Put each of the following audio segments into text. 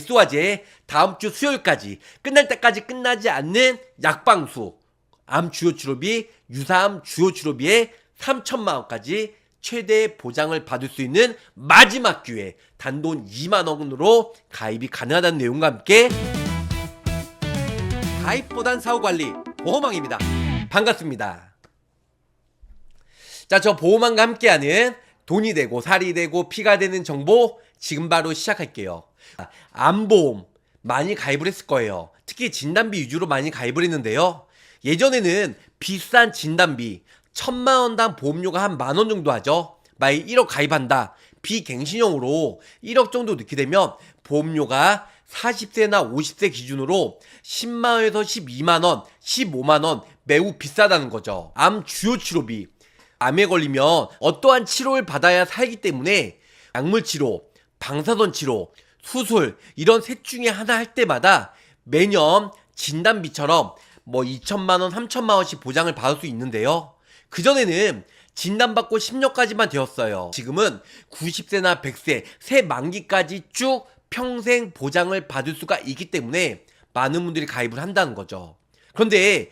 엑소화제 다음 주 수요일까지 끝날 때까지 끝나지 않는 약방수 암 주요 치료비, 유사암 주요 치료비의 3천만 원까지 최대 보장을 받을 수 있는 마지막 기회 단돈 2만 원으로 가입이 가능하다는 내용과 함께 가입보단 사후관리 보험왕입니다. 반갑습니다. 자, 저 보험왕과 함께하는 돈이 되고 살이 되고 피가 되는 정보 지금 바로 시작할게요. 암보험 많이 가입을 했을 거예요. 특히 진단비 위주로 많이 가입을 했는데요. 예전에는 비싼 진단비 1000만원당 보험료가 한 만원 정도 하죠. 만약 1억 가입한다. 비갱신형으로 1억 정도 넣게 되면 보험료가 40세나 50세 기준으로 10만원에서 12만원, 15만원 매우 비싸다는 거죠. 암 주요 치료비, 암에 걸리면 어떠한 치료를 받아야 살기 때문에 약물 치료, 방사선 치료, 수술 이런 셋 중에 하나 할 때마다 매년 진단비처럼 뭐 2천만원, 3천만원씩 보장을 받을 수 있는데요. 그전에는 진단받고 10년까지만 되었어요. 지금은 90세나 100세, 새 만기까지 쭉 평생 보장을 받을 수가 있기 때문에 많은 분들이 가입을 한다는 거죠. 그런데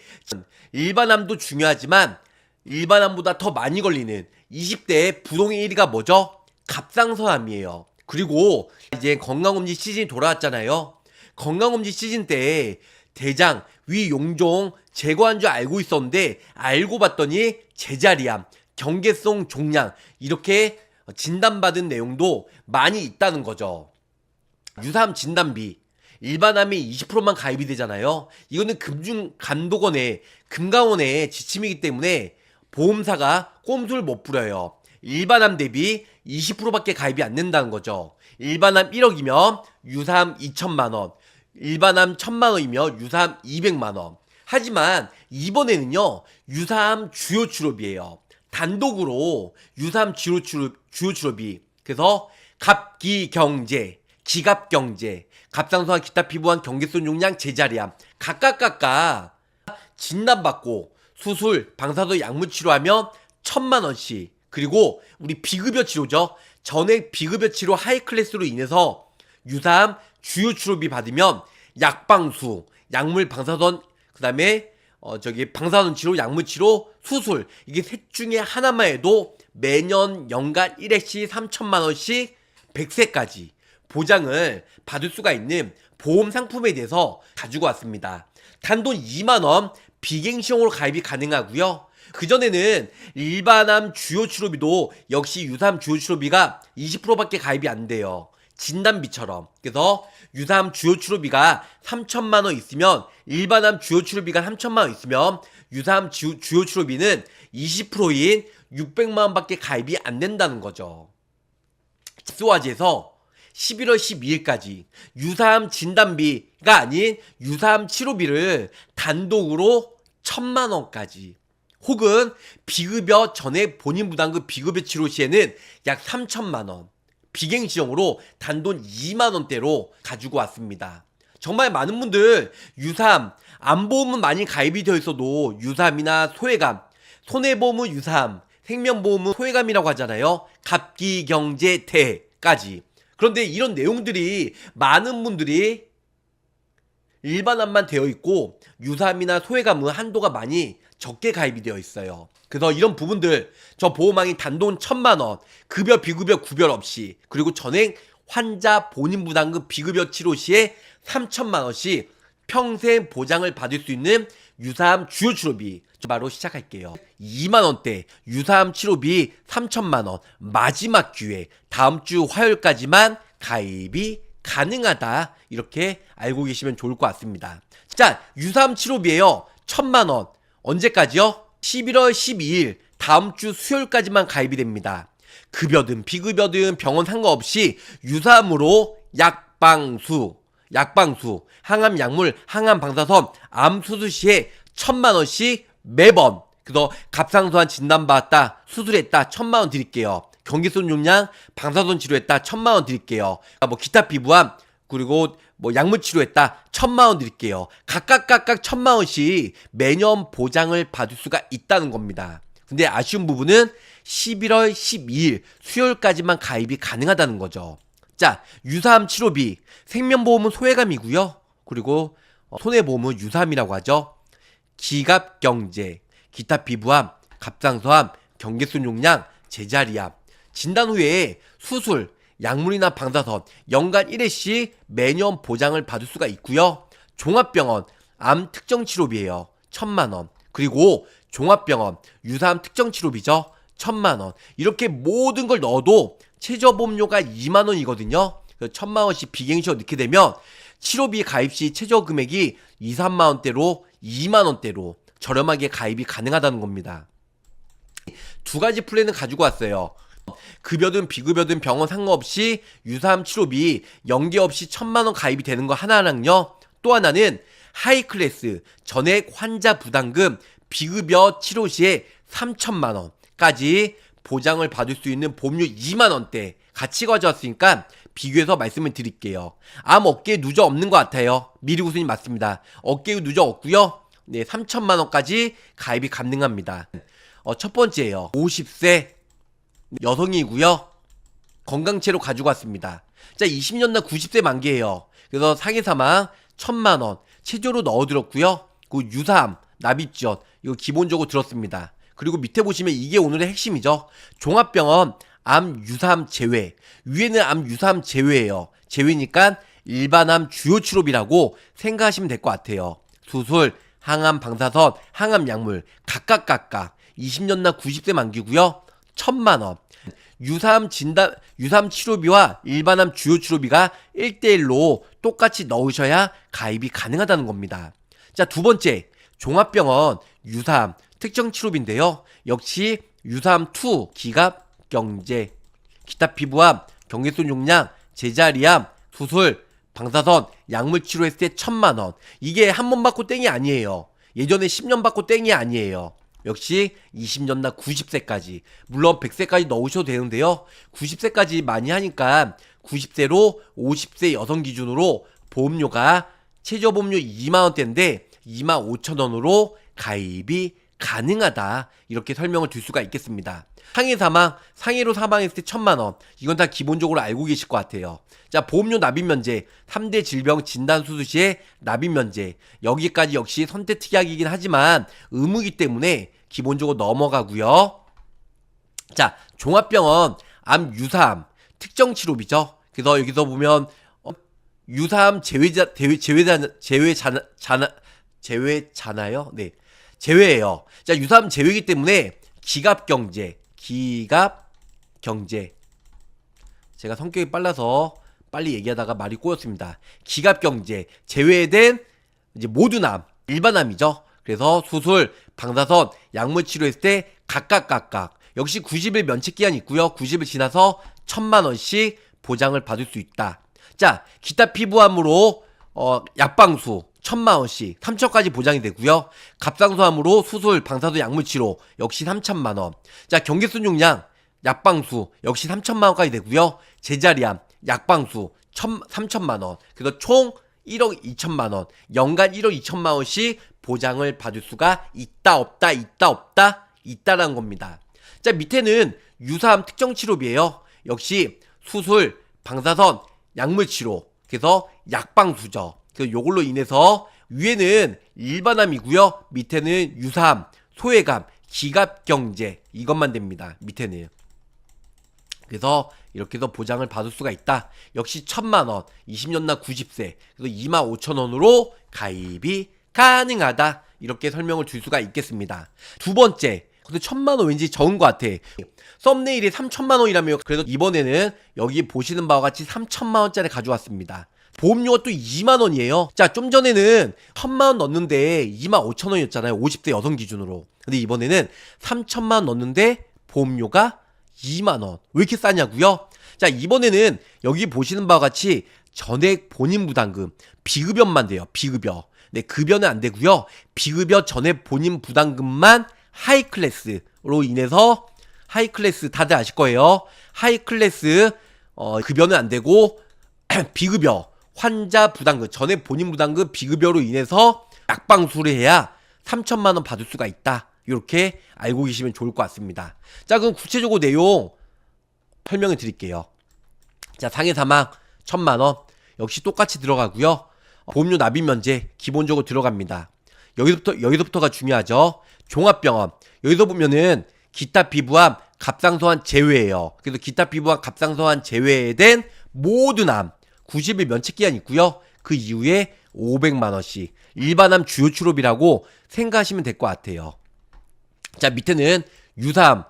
일반암도 중요하지만 일반암보다 더 많이 걸리는 20대 부동의 1위가 뭐죠? 갑상선암이에요. 그리고 이제 건강검진 시즌이 돌아왔잖아요. 건강검진 시즌 때 대장, 위, 용종 제거한 줄 알고 있었는데 알고 봤더니 제자리암, 경계성 종양 이렇게 진단받은 내용도 많이 있다는 거죠. 유사암 진단비 일반암이 20%만 가입이 되잖아요. 이거는 금감독원의 지침이기 때문에 보험사가 꼼수를 못 부려요. 일반암 대비 20%밖에 가입이 안 된다는 거죠. 일반암 1억이면 유사암 2천만원, 일반암 1000만원이면 유사암 200만원. 하지만 이번에는요 유사암 주요 치료비예요. 단독으로 유사암 주요 치료비. 그래서 갑기경제, 기갑경제, 갑상선암, 기타 피부암, 경계성 종양, 제자리암 각각 진단받고 수술, 방사선 약물 치료하면 1000만원씩. 그리고 우리 비급여 치료죠. 전액 비급여 치료 하이 클래스로 인해서 유사암 주요 치료비 받으면 약방수, 약물 방사선, 그 다음에 방사선 치료, 약물 치료, 수술 이게 셋 중에 하나만 해도 매년 연간 1회씩 3천만원씩 100세까지 보장을 받을 수가 있는 보험 상품에 대해서 가지고 왔습니다. 단돈 2만원 비갱신형으로 가입이 가능하고요. 그전에는 일반암 주요 치료비도 역시 유사암 주요 치료비가 20%밖에 가입이 안 돼요. 진단비처럼. 그래서 유사암 주요 치료비가 3천만원 있으면 일반암 주요 치료비가 3천만원 있으면 유사암 주요 치료비는 20%인 600만원밖에 가입이 안 된다는 거죠. 엑소화제에서 11월 12일까지 유사암 진단비가 아닌 유사암 치료비를 단독으로 1000만원까지 혹은 비급여 전액 본인 부담금 비급여 치료 시에는 약 3천만원 비갱신형으로 단돈 2만원대로 가지고 왔습니다. 정말 많은 분들 유사암, 암보험은 많이 가입이 되어 있어도 유사암이나 소외감, 손해보험은 유사암, 생명보험은 소외감이라고 하잖아요. 갑기경제대까지. 그런데 이런 내용들이 많은 분들이 일반암만 되어 있고 유사암이나 소외감은 한도가 많이 적게 가입이 되어 있어요. 그래서 이런 부분들 저 보험왕이 단돈 1000만원 급여 비급여 구별 없이 그리고 전액 환자 본인 부담금 비급여 치료 시에 3천만원씩 평생 보장을 받을 수 있는 유사암 주요 치료비 바로 시작할게요. 2만원대 유사암 치료비 3천만원 마지막 기회 다음 주 화요일까지만 가입이 가능하다 이렇게 알고 계시면 좋을 것 같습니다. 자, 유사암 치료비에요 1000만원 언제까지요? 11월 12일 다음 주 수요일까지만 가입이 됩니다. 급여든 비급여든 병원 상관없이 유사암으로 약방수, 항암 약물, 항암 방사선, 암 수술 시에 1000만원씩 매번. 그래서 갑상선암 진단받았다, 수술했다, 1000만원 드릴게요. 경계성 종양, 방사선 치료했다, 1000만원 드릴게요. 뭐 기타 피부암, 그리고 뭐 약물 치료했다, 1000만원 드릴게요. 각각 1000만원씩 매년 보장을 받을 수가 있다는 겁니다. 근데 아쉬운 부분은 11월 12일 수요일까지만 가입이 가능하다는 거죠. 자, 유사암 치료비. 생명보험은 소외감이고요. 그리고 손해보험은 유사암이라고 하죠. 기갑경제, 기타 피부암, 갑상선암, 경계선 용량, 제자리암. 진단 후에 수술, 약물이나 방사선 연간 1회씩 매년 보장을 받을 수가 있고요. 종합병원 암 특정 치료비예요. 1,000만원. 그리고 종합병원 유사암 특정 치료비죠. 1,000만원. 이렇게 모든 걸 넣어도 최저보험료가 2만원이거든요. 1,000만원씩 비갱시로 넣게 되면 치료비 가입 시 최저 금액이 2, 3만원대로 2만원대로 저렴하게 가입이 가능하다는 겁니다. 두 가지 플랜을 가지고 왔어요. 급여든 비급여든 병원 상관없이 유사암 치료비 연계 없이 1,000만원 가입이 되는 거 하나랑요. 또 하나는 하이클래스 전액 환자 부담금 비급여 치료 시에 3,000만원까지 보장을 받을 수 있는 보험료 2만원대 같이 가져왔으니까 비교해서 말씀을 드릴게요. 암 어깨에 누적 없는 것 같아요. 미리 구순이 맞습니다. 어깨에 누적 없고요. 네, 3,000만원까지 가입이 가능합니다. 첫 번째예요. 50세 여성이고요. 건강체로 가지고 왔습니다. 자, 20년 날 90세 만기예요. 그래서 상해사망 1,000만원 체조로 넣어들었고요. 그 유사암, 납입지원 이거 기본적으로 들었습니다. 그리고 밑에 보시면 이게 오늘의 핵심이죠. 종합병원 암 유사암 제외. 위에는 암 유사암 제외예요. 제외니까 일반암 주요 치료비라고 생각하시면 될 것 같아요. 수술, 항암 방사선, 항암 약물 각각 20년 날 90세 만기고요. 1,000만원. 유사암 치료비와 일반암 주요 치료비가 1대1로 똑같이 넣으셔야 가입이 가능하다는 겁니다. 자, 두 번째, 종합병원 유사암 특정 치료비인데요. 역시 유사암2 기갑 경제, 기타 피부암, 경계선 용량, 제자리암, 수술, 방사선, 약물 치료했을 때 1,000만원. 이게 한 번 받고 땡이 아니에요. 예전에 10년 받고 땡이 아니에요. 역시 20년 날 90세까지. 물론 100세까지 넣으셔도 되는데요. 90세까지 많이 하니까 90세로 50세 여성 기준으로 보험료가 최저보험료 2만원대인데 25,000원으로 가입이 가능하다. 이렇게 설명을 드릴 수가 있겠습니다. 상해로 사망했을 때 1,000만원. 이건 다 기본적으로 알고 계실 것 같아요. 자, 보험료 납입면제 3대 질병 진단수술 시에 납입면제. 여기까지 역시 선택특약이긴 하지만 의무이기 때문에 기본적으로 넘어가고요. 자, 종합병원 암 유사암 특정 치료비죠. 그래서 여기서 보면 유사암 제외잖아요. 네, 제외예요. 자, 유사암 제외이기 때문에 기갑경제 제가 성격이 빨라서 빨리 얘기하다가 말이 꼬였습니다. 기갑경제 제외된 이제 모든 암 일반암이죠. 그래서 수술, 방사선, 약물 치료했을 때 각각 역시 90일 면책기한이 있고요. 90일 지나서 1,000만원씩 보장을 받을 수 있다. 자, 기타 피부암으로 약방수 1,000만원씩 3천까지 보장이 되고요. 갑상선암으로 수술, 방사선, 약물 치료 역시 3,000만원. 자, 경계선 용량 약방수 역시 3,000만원까지 되고요. 제자리암 약방수 3,000만원. 그래서 총 1억 2천만원, 연간 1억 2천만원씩 보장을 받을 수가 있다 없다 있다라는 겁니다. 자, 밑에는 유사암 특정 치료비예요. 역시 수술, 방사선, 약물 치료. 그래서 약방수죠. 그래서 요걸로 인해서 위에는 일반암이고요. 밑에는 유사암, 소외감, 기갑경제 이것만 됩니다. 밑에는. 그래서 이렇게 해서 보장을 받을 수가 있다. 역시 1,000만원, 20년 날 90세, 그래서 25,000원으로 가입이 가능하다. 이렇게 설명을 줄 수가 있겠습니다. 두 번째, 근데 1,000만원 왠지 적은 것 같아. 썸네일이 3,000만원이라며. 그래서 이번에는 여기 보시는 바와 같이 3,000만원짜리 가져왔습니다. 보험료가 또 2만원이에요. 자, 좀 전에는 1,000만원 넣는데 25,000원이었잖아요. 50대 여성 기준으로. 근데 이번에는 3,000만원 넣는데 보험료가 2만원. 왜 이렇게 싸냐고요? 자, 이번에는 여기 보시는 바와 같이 전액 본인 부담금 비급여만 돼요. 비급여. 네, 급여는 안 되고요. 비급여 전액 본인 부담금만 하이클래스로 인해서, 하이클래스 다들 아실 거예요. 하이클래스 급여는 안 되고 비급여 환자 부담금 전액 본인 부담금 비급여로 인해서 약방수를 해야 3,000만원 받을 수가 있다. 이렇게 알고 계시면 좋을 것 같습니다. 자, 그럼 구체적으로 내용 설명해 드릴게요. 자, 상해 사망 1,000만원 역시 똑같이 들어가고요. 보험료 납입 면제 기본적으로 들어갑니다. 여기서부터가 중요하죠. 종합병원 여기서 보면은 기타 피부암 갑상선암 제외예요. 그래서 기타 피부암 갑상선암 제외된 모든 암 90일 면책기한 있고요. 그 이후에 500만원씩 일반암 주요 치료비라고 생각하시면 될 것 같아요. 자, 밑에는 유사암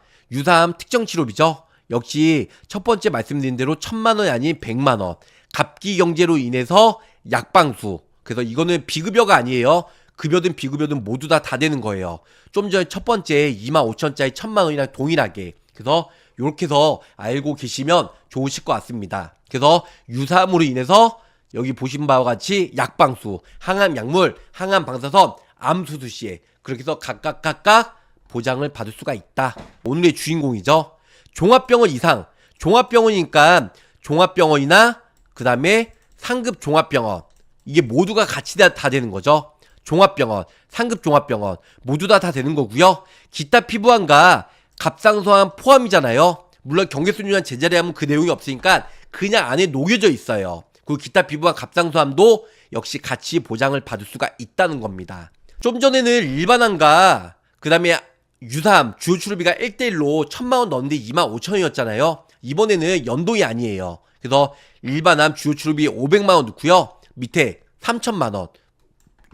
특정 치료비죠. 역시 첫 번째 말씀드린 대로 1,000만원이 아닌 100만원 갑기 경제로 인해서 약방수. 그래서 이거는 비급여가 아니에요. 급여든 비급여든 모두 다 되는 거예요. 좀 전에 첫 번째 25,000원짜리 1,000만원이랑 동일하게. 그래서 이렇게 해서 알고 계시면 좋으실 것 같습니다. 그래서 유사암으로 인해서 여기 보신 바와 같이 약방수, 항암 약물, 항암 방사선, 암수술 시에 그렇게 해서 각각 보장을 받을 수가 있다. 오늘의 주인공이죠. 종합병원 이상. 종합병원이니까 종합병원이나 그 다음에 상급 종합병원 이게 모두가 같이 다 되는 거죠. 종합병원, 상급 종합병원 모두 다 되는 거고요. 기타 피부암과 갑상선암 포함이잖아요. 물론 경계선유관 제자리암은 그 내용이 없으니까 그냥 안에 녹여져 있어요. 그리고 기타 피부암 갑상선암도 역시 같이 보장을 받을 수가 있다는 겁니다. 좀 전에는 일반암과 그 다음에 유사암 주요 치료비가 1대1로 1,000만원 넣었는데 25,000원이었잖아요. 이번에는 연동이 아니에요. 그래서 일반암 주요 치료비 500만원 넣고요. 밑에 3,000만원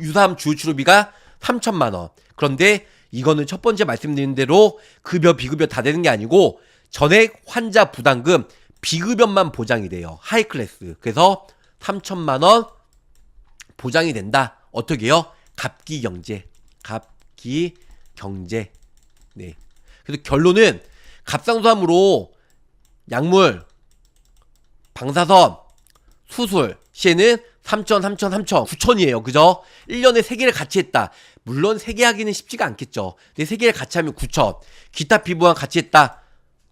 유사암 주요 치료비가 3,000만원. 그런데 이거는 첫 번째 말씀드린 대로 급여 비급여 다 되는 게 아니고 전액 환자 부담금 비급여만 보장이 돼요. 하이클래스. 그래서 3,000만원 보장이 된다. 어떻게요? 갑기경제. 네. 그래서 결론은 갑상선암으로 약물, 방사선, 수술 시에는 9,000이에요. 그죠? 1년에 3개를 같이 했다. 물론 3개 하기는 쉽지가 않겠죠. 근데 3개를 같이 하면 9,000. 기타 피부암 같이 했다.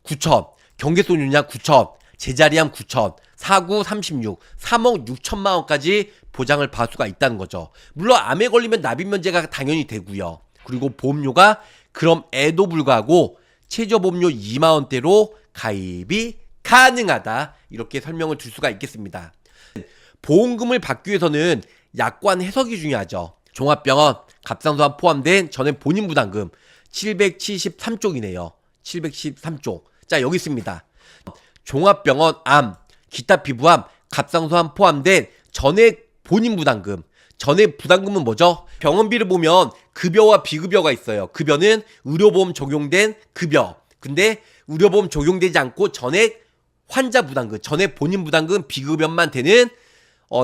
9,000. 경계선 윤양 9,000. 제자리암 9,000. 4구 36. 3억 6천만 원까지 보장을 받을 수가 있다는 거죠. 물론 암에 걸리면 납입 면제가 당연히 되고요. 그리고 보험료가 그럼에도 불구하고 최저보험료 2만 원대로 가입이 가능하다. 이렇게 설명을 줄 수가 있겠습니다. 보험금을 받기 위해서는 약관 해석이 중요하죠. 종합병원, 갑상선암 포함된 전액 본인 부담금 773쪽이네요. 773쪽. 자, 여기 있습니다. 종합병원, 암, 기타 피부암, 갑상선암 포함된 전액 본인 부담금. 전액 부담금은 뭐죠? 병원비를 보면 급여와 비급여가 있어요. 급여는 의료보험 적용된 급여. 근데 의료보험 적용되지 않고 전액 환자 부담금, 전액 본인 부담금 비급여만 되는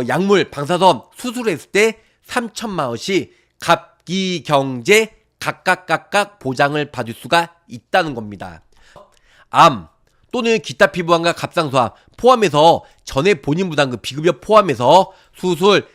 약물, 방사선 수술했을 때 3,000만 원씩 갑기경제 각각 보장을 받을 수가 있다는 겁니다. 암 또는 기타 피부암과 갑상선암 포함해서 전액 본인 부담금 비급여 포함해서 수술,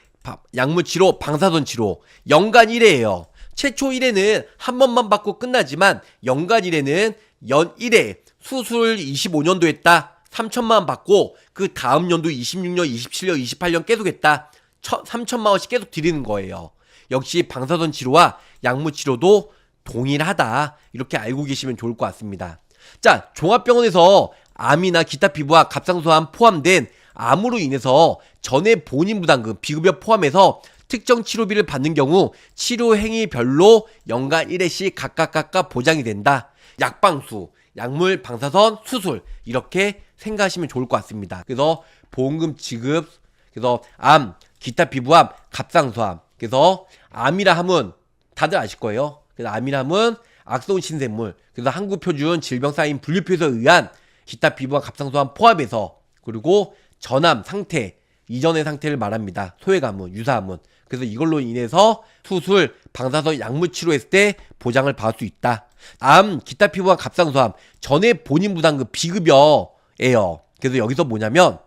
약물 치료, 방사선 치료 연간 1회예요. 최초 1회는 한 번만 받고 끝나지만 연간 1회는 연 1회 수술 25년도 했다. 3,000만 원 받고 그 다음 연도 26년, 27년, 28년 계속 했다. 3,000만 원씩 계속 드리는 거예요. 역시 방사선 치료와 약물 치료도 동일하다. 이렇게 알고 계시면 좋을 것 같습니다. 자, 종합병원에서 암이나 기타 피부와 갑상선암 포함된 암으로 인해서 전액 본인 부담금 비급여 포함해서 특정 치료비를 받는 경우 치료 행위별로 연간 1회씩 각각 보장이 된다. 약방수, 약물, 방사선, 수술 이렇게 생각하시면 좋을 것 같습니다. 그래서 보험금 지급, 그래서 암, 기타 피부암, 갑상선암. 그래서 암이라 함은 다들 아실 거예요. 그래서 암이라 함은 악성 신생물. 그래서 한국표준 질병사인 분류표에서 의한 기타 피부암, 갑상선암 포함해서 그리고 전암 상태, 이전의 상태를 말합니다. 소외가문, 유사암은. 그래서 이걸로 인해서 수술, 방사선, 약물 치료했을 때 보장을 받을 수 있다. 암, 기타 피부암, 갑상선암 전액 본인 부담금 비급여예요. 그래서 여기서 뭐냐면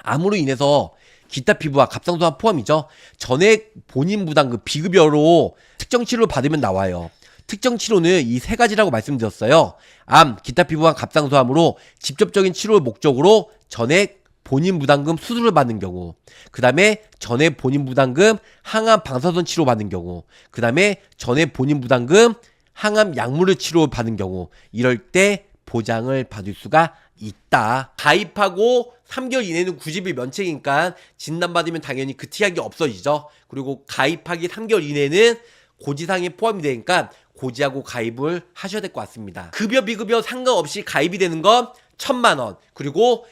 암으로 인해서 기타 피부와 갑상선암 포함이죠. 전액 본인 부담금 비급여로 특정 치료를 받으면 나와요. 특정 치료는 이 세 가지라고 말씀드렸어요. 암, 기타 피부암, 갑상선암으로 직접적인 치료를 목적으로 전액 본인 부담금 수술을 받는 경우, 그 다음에 전액 본인 부담금 항암 방사선 치료 받는 경우, 그 다음에 전액 본인 부담금 항암 약물을 치료 받는 경우, 이럴 때 보장을 받을 수가 있다. 가입하고 3개월 이내는 90일 면책이니까 진단받으면 당연히 그 특약이 없어지죠. 그리고 가입하기 3개월 이내는 고지사항에 포함이 되니까 고지하고 가입을 하셔야 될 것 같습니다. 급여 비급여 상관없이 가입이 되는 건 1,000만 원, 그리고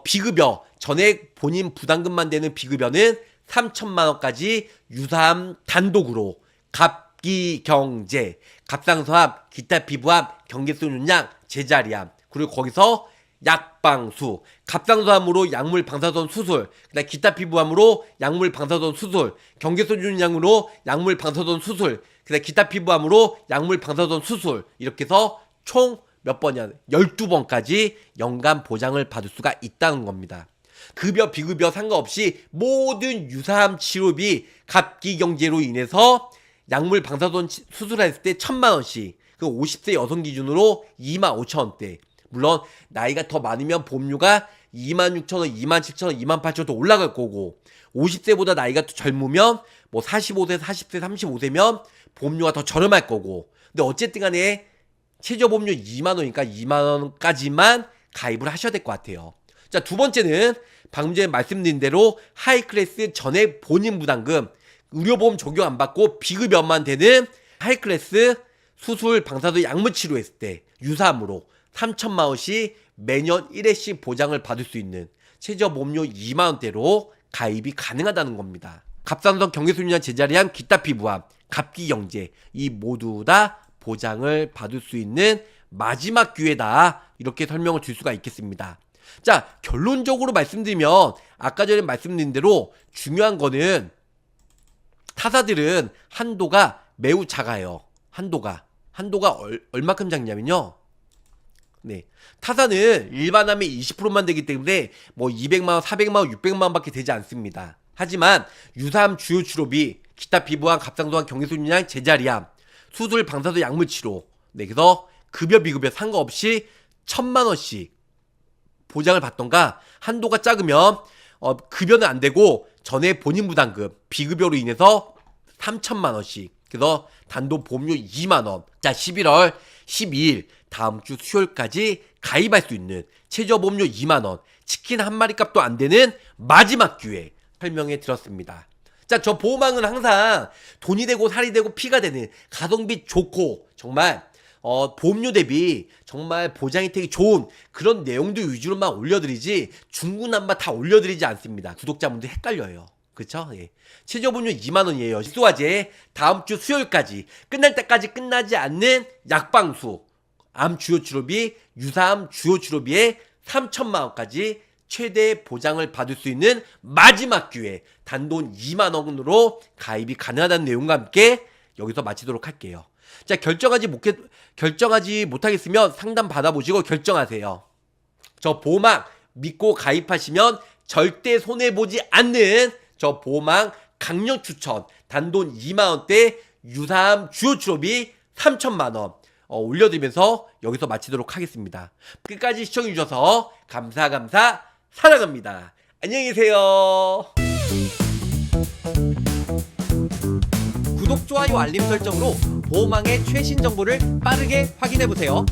비급여 전액 본인 부담금만 되는 비급여는 3,000만 원까지 유사암 단독으로 갑기경제, 갑상선암, 기타 피부암, 경계선윤양, 제자리암, 그리고 거기서 약방수, 갑상선암으로 약물 방사선 수술, 그다음 기타 피부암으로 약물 방사선 수술, 경계선윤양으로 약물 방사선 수술, 그다음 기타 피부암으로 약물 방사선 수술, 이렇게 해서 총 몇 번이야? 12번까지 연간 보장을 받을 수가 있다는 겁니다. 급여 비급여 상관없이 모든 유사암 치료비 갑기경제로 인해서 약물 방사선 수술했을 때 1,000만 원씩, 그 50세 여성 기준으로 25,000원대. 물론 나이가 더 많으면 보험료가 26,000원, 27,000원, 28,000원 더 올라갈 거고, 50세보다 나이가 더 젊으면 뭐 45세, 40세, 35세면 보험료가 더 저렴할 거고. 근데 어쨌든 간에 최저 보험료 2만 원이니까 2만 원까지만 가입을 하셔야 될 것 같아요. 자, 두 번째는 방금 전에 말씀드린 대로 하이클래스 전액 본인 부담금, 의료보험 적용 안 받고 비급여만 되는 하이클래스 수술 방사선 약물 치료했을 때 유사암으로 3,000만 원씩 매년 1회씩 보장을 받을 수 있는 최저 보험료 2만 원대로 가입이 가능하다는 겁니다. 갑상선, 경계선윤양, 제자리암, 기타 피부암, 갑기경제, 이 모두 다 보장을 받을 수 있는 마지막 기회다, 이렇게 설명을 드릴 수가 있겠습니다. 자, 결론적으로 말씀드리면 아까 전에 말씀드린 대로 중요한 거는 타사들은 한도가 매우 작아요. 한도가 얼마큼 작냐면요, 네, 타사는 일반암의 20%만 되기 때문에 뭐 200만원, 400만원, 600만원 밖에 되지 않습니다. 하지만 유사암 주요 치료비, 기타 피부암, 갑상선암, 경계선윤양, 제자리암, 수술 방사선 약물 치료, 네, 그래서 급여 비급여 상관없이 1,000만 원씩 보장을 받던가, 한도가 작으면 급여는 안 되고 전에 본인 부담금, 비급여로 인해서 3,000만 원씩, 그래서 단독 보험료 2만 원. 자, 11월 12일 다음 주 수요일까지 가입할 수 있는 최저 보험료 2만 원, 치킨 한 마리 값도 안 되는 마지막 기회 설명해 드렸습니다. 자, 저 보험왕은 항상 돈이 되고 살이 되고 피가 되는, 가성비 좋고 정말 보험료 대비 정말 보장 혜택이 좋은 그런 내용들 위주로만 올려드리지 중구난방 다 올려드리지 않습니다. 구독자분들 헷갈려요. 그쵸? 예. 최저 보험료 2만 원이에요. 식소화제 다음 주 수요일까지, 끝날 때까지 끝나지 않는 약방수, 암 주요 치료비, 유사암 주요 치료비에 3,000만 원까지 최대 보장을 받을 수 있는 마지막 기회, 단돈 2만 원으로 가입이 가능하다는 내용과 함께 여기서 마치도록 할게요. 자, 결정하지 못하겠으면 상담 받아보시고 결정하세요. 저 보험왕 믿고 가입하시면 절대 손해보지 않는 저 보험왕 강력 추천, 단돈 2만 원대 유사암 주요 치료비 3,000만 원 올려드리면서 여기서 마치도록 하겠습니다. 끝까지 시청해주셔서 감사 사랑합니다. 안녕히 계세요. 구독, 좋아요, 알림 설정으로 보험왕의 최신 정보를 빠르게 확인해보세요.